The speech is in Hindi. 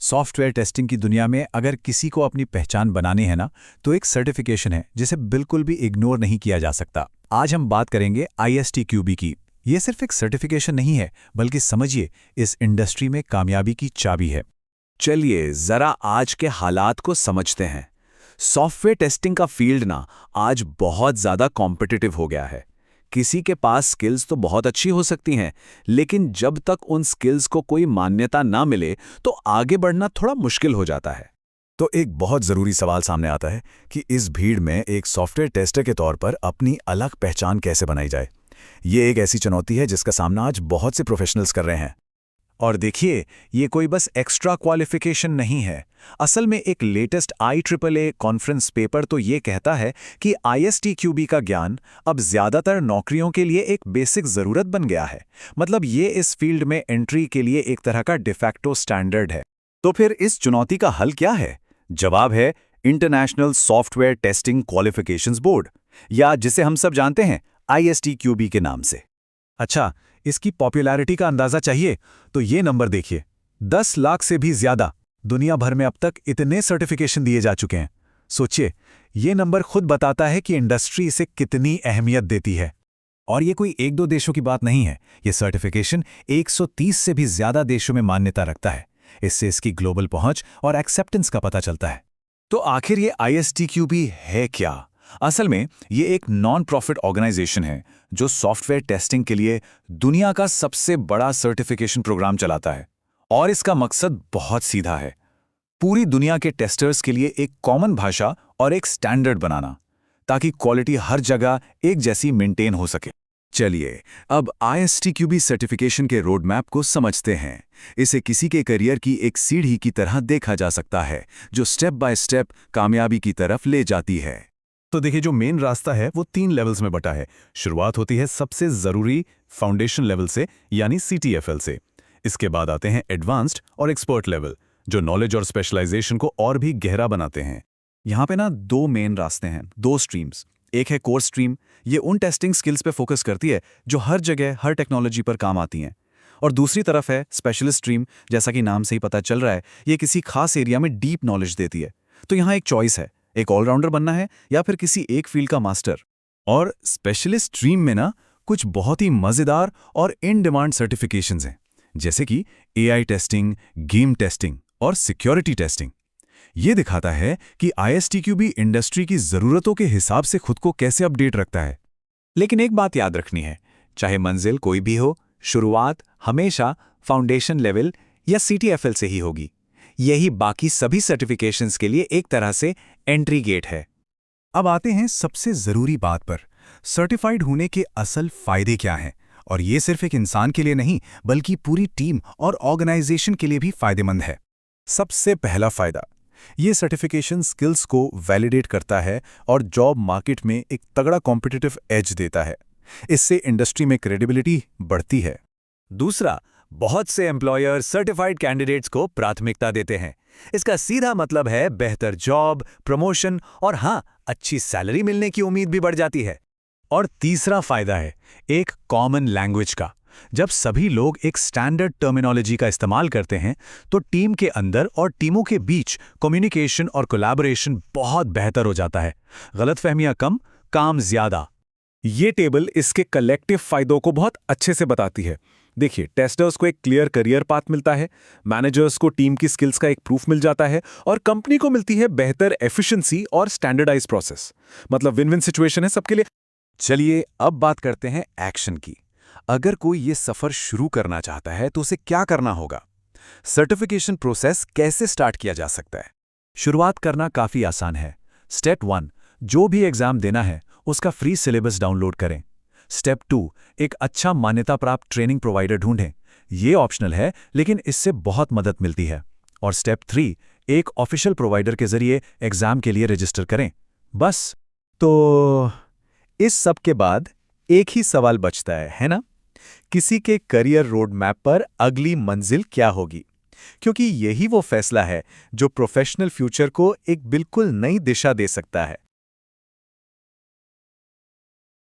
सॉफ्टवेयर टेस्टिंग की दुनिया में अगर किसी को अपनी पहचान बनानी है ना, तो एक सर्टिफिकेशन है जिसे बिल्कुल भी इग्नोर नहीं किया जा सकता। आज हम बात करेंगे ISTQB की। ये सिर्फ एक सर्टिफिकेशन नहीं है, बल्कि समझिए इस इंडस्ट्री में कामयाबी की चाबी है। चलिए जरा आज के हालात को समझते हैं। सॉफ्टवेयर टेस्टिंग का फील्ड ना आज बहुत ज़्यादा कॉम्पिटिटिव हो गया है। किसी के पास स्किल्स तो बहुत अच्छी हो सकती हैं, लेकिन जब तक उन स्किल्स को कोई मान्यता ना मिले तो आगे बढ़ना थोड़ा मुश्किल हो जाता है। तो एक बहुत ज़रूरी सवाल सामने आता है कि इस भीड़ में एक सॉफ्टवेयर टेस्टर के तौर पर अपनी अलग पहचान कैसे बनाई जाए। ये एक ऐसी चुनौती है जिसका सामना आज बहुत से प्रोफेशनल्स कर रहे हैं। और देखिए, ये कोई बस एक्स्ट्रा क्वालिफिकेशन नहीं है। असल में एक लेटेस्ट IEEE कॉन्फ्रेंस पेपर तो ये कहता है कि ISTQB का ज्ञान अब ज़्यादातर नौकरियों के लिए एक बेसिक ज़रूरत बन गया है। मतलब ये इस फील्ड में एंट्री के लिए एक तरह का डिफैक्टो स्टैंडर्ड है। तो फिर इस चुनौती का हल क्या है? जवाब है international software testing qualifications board, या जिसे हम सब जानते हैं ISTQB के नाम से। अच्छा, इसकी पॉपुलैरिटी का अंदाजा चाहिए तो ये नंबर देखिए, 10 लाख से भी ज्यादा। दुनिया भर में अब तक इतने सर्टिफिकेशन दिए जा चुके हैं। सोचिए, ये नंबर खुद बताता है कि इंडस्ट्री इसे कितनी अहमियत देती है। और ये कोई एक दो देशों की बात नहीं है, ये सर्टिफिकेशन 130 से भी ज्यादा देशों में मान्यता रखता है। इससे इसकी ग्लोबल पहुंच और एक्सेप्टेंस का पता चलता है। तो आखिर ये ISTQB है क्या? असल में ये एक नॉन प्रॉफिट ऑर्गेनाइजेशन है जो सॉफ्टवेयर टेस्टिंग के लिए दुनिया का सबसे बड़ा सर्टिफिकेशन प्रोग्राम चलाता है। और इसका मकसद बहुत सीधा है, पूरी दुनिया के टेस्टर्स के लिए एक कॉमन भाषा और एक स्टैंडर्ड बनाना, ताकि क्वालिटी हर जगह एक जैसी मेंटेन हो सके। चलिए अब ISTQB सर्टिफिकेशन के रोड मैप को समझते हैं। इसे किसी के करियर की एक सीढ़ी की तरह देखा जा सकता है, जो स्टेप बाय स्टेप कामयाबी की तरफ ले जाती है। तो देखिए, जो मेन रास्ता है वो 3 लेवल्स में बटा है। शुरुआत होती है सबसे जरूरी फाउंडेशन लेवल से, यानी CTFL से। इसके बाद आते हैं एडवांस्ड और एक्सपर्ट लेवल, जो नॉलेज और स्पेशलाइजेशन को और भी गहरा बनाते हैं। यहाँ पे ना 2 मेन रास्ते हैं, 2 स्ट्रीम्स। एक है कोर स्ट्रीम, ये उन टेस्टिंग स्किल्स पे फोकस करती है जो हर जगह हर टेक्नोलॉजी पर काम आती हैं। और दूसरी तरफ है स्पेशलिस्ट स्ट्रीम, जैसा कि नाम से ही पता चल रहा है, ये किसी खास एरिया में डीप नॉलेज देती है। तो यहाँ एक चॉइस है, एक ऑलराउंडर बनना है या फिर किसी एक फील्ड का मास्टर। और स्पेशलिस्ट स्ट्रीम में ना कुछ बहुत ही मजेदार और इन डिमांड सर्टिफिकेशंस हैं, जैसे कि AI टेस्टिंग, गेम टेस्टिंग और सिक्योरिटी टेस्टिंग। ये दिखाता है कि ISTQB इंडस्ट्री की जरूरतों के हिसाब से खुद को कैसे अपडेट रखता है। लेकिन एक बात याद रखनी है, चाहे मंजिल कोई भी हो, शुरुआत हमेशा फाउंडेशन लेवल या CTFL से ही होगी। यही बाकी सभी सर्टिफिकेशंस के लिए एक तरह से एंट्री गेट है। अब आते हैं सबसे जरूरी बात पर, सर्टिफाइड होने के असल फायदे क्या हैं। और ये सिर्फ एक इंसान के लिए नहीं, बल्कि पूरी टीम और ऑर्गेनाइजेशन के लिए भी फायदेमंद है। सबसे पहला फायदा, ये सर्टिफिकेशन स्किल्स को वैलिडेट करता है और जॉब मार्केट में एक तगड़ा कॉम्पिटिटिव एज देता है। इससे इंडस्ट्री में क्रेडिबिलिटी बढ़ती है। दूसरा, बहुत से एम्प्लॉयर सर्टिफाइड कैंडिडेट्स को प्राथमिकता देते हैं। इसका सीधा मतलब है बेहतर जॉब, प्रमोशन और हाँ, अच्छी सैलरी मिलने की उम्मीद भी बढ़ जाती है। और तीसरा फायदा है एक कॉमन लैंग्वेज का। जब सभी लोग एक स्टैंडर्ड टर्मिनोलॉजी का इस्तेमाल करते हैं, तो टीम के अंदर और टीमों के बीच कम्युनिकेशन और कोलैबोरेशन बहुत बेहतर हो जाता है। गलतफहमियां कम, काम ज्यादा। ये टेबल इसके कलेक्टिव फायदों को बहुत अच्छे से बताती है। देखिए, टेस्टर्स को एक क्लियर करियर पाथ मिलता है, मैनेजर्स को टीम की स्किल्स का एक प्रूफ मिल जाता है और कंपनी को मिलती है बेहतर एफिशिएंसी और स्टैंडर्डाइज प्रोसेस। मतलब विन विन सिचुएशन है सबके लिए। चलिए अब बात करते हैं एक्शन की। अगर कोई ये सफर शुरू करना चाहता है तो उसे क्या करना होगा? सर्टिफिकेशन प्रोसेस कैसे स्टार्ट किया जा सकता है? शुरुआत करना काफी आसान है। स्टेप 1, जो भी एग्जाम देना है उसका फ्री सिलेबस डाउनलोड करें। स्टेप 2, एक अच्छा मान्यता प्राप्त ट्रेनिंग प्रोवाइडर ढूंढें। ये ऑप्शनल है, लेकिन इससे बहुत मदद मिलती है। और स्टेप 3, एक ऑफिशियल प्रोवाइडर के जरिए एग्जाम के लिए रजिस्टर करें। बस। तो इस सब के बाद एक ही सवाल बचता है ना? किसी के करियर रोड मैप पर अगली मंजिल क्या होगी? क्योंकि यही वो फैसला है जो प्रोफेशनल फ्यूचर को एक बिल्कुल नई दिशा दे सकता है।